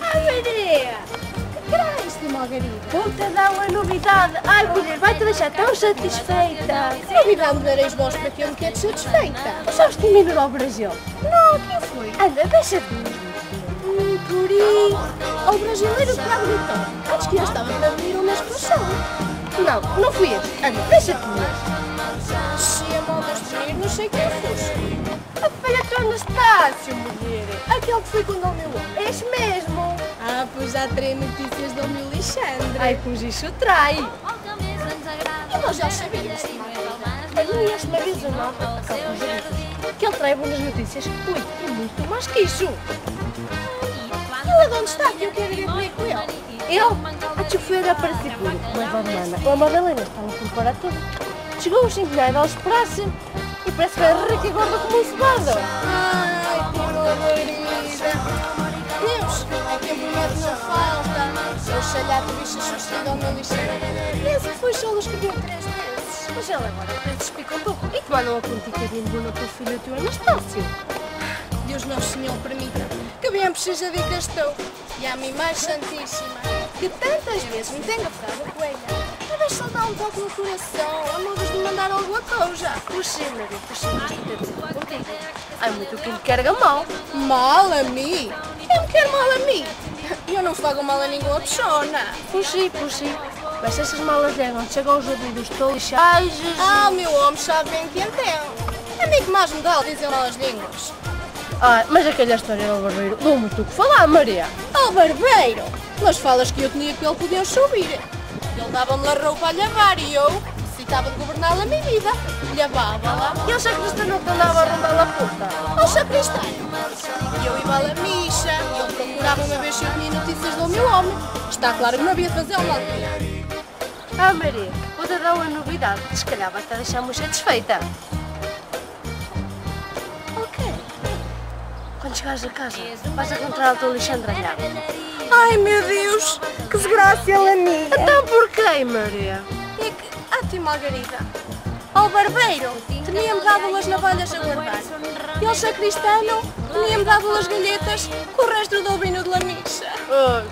Ai, Maria! Que traz de Margarida? Vou-te dar uma novidade. Ai, mulher, vai-te deixar tão satisfeita. Que novidade me dareis vós para que eu me quede satisfeita? Mas sabes que minou ao Brasil? Não, quem foi? Anda, deixa-te. Por aí, ao brasileiro que lá gritou. Antes que eu estava para venir uma excursão. Não, não fui eu. Anda, deixa-te. Se a mal destruir, não sei quem fosse. A filha do Anastácio, mulher. Aquele que foi com o meu homem. És mesmo. Ah, pois já terei notícias do meu Alexandre. Ai, pois isso trai. E nós já sabíamos. Mas uma vez a nota que ele trai boas notícias. Ui, e muito mais que isso. Ele onde está que eu quero ir comer com ele? Ele, a chofer apareceu com uma romana. A Madalena estava a preparar tudo. Chegou os 5 anos, ela esperasse e parece que era rica e gorda como um cebado. Ai, que barbarida! Deus, é que promete não falta. O chalhato bicho sucedido ao meu Alexandre. Pensa que foi só ele escreveu 3 vezes. Mas ele agora despicou um pouco. E te mandam a ponticadinha de boa para o filho do teu Anastácio. Deus Nosso Senhor permita que bem precisa de que estou. E a mim mais santíssima, que tantas vezes me tem gafado a coelha. A ver se ele dá um toque no coração, a modos de mandar alguma coisa. Puxa, Maria, puxa, mas tu tens de dizer contigo. Ai, muito que lhe carga mal. Mal a mim? Quem me quer mal a mim? Eu não fago mal a nenhuma pessoa. Puxa, puxa. Mas se essas malas chegam, chegam aos ouvidos todos. Ai, Jesus. Ah, o meu homem sabe bem quem tem. A mim que mais me dá dizer malas línguas. Ah, mas aquela história do barbeiro deu muito o que falar, Maria. Ao barbeiro? Mas falas que eu tinha que ele podia subir. Ele dava-me a roupa a lavar e eu necessitava de governar a minha vida. Lavava-la. E o sacristão não te andava a rondar a puta? Ao sacristão. E eu ia à missa e ele procurava-me a ver se eu tinha notícias do meu homem. Está claro que não havia de fazer um mal. Ah, Maria, vou-te dar uma novidade. Se calhar vai-te deixar muito satisfeita. Quando chegares a casa, vais encontrar o teu Alexandre Alhado. Ai, meu Deus! Que desgraça ele a mim! Então porquê, Maria? É que, ti Margarida, ao barbeiro tinha-me dado as navalhas a guardar. E ao sacristano tinha-me dado as galhetas com o resto do vinho de la missa. Oh,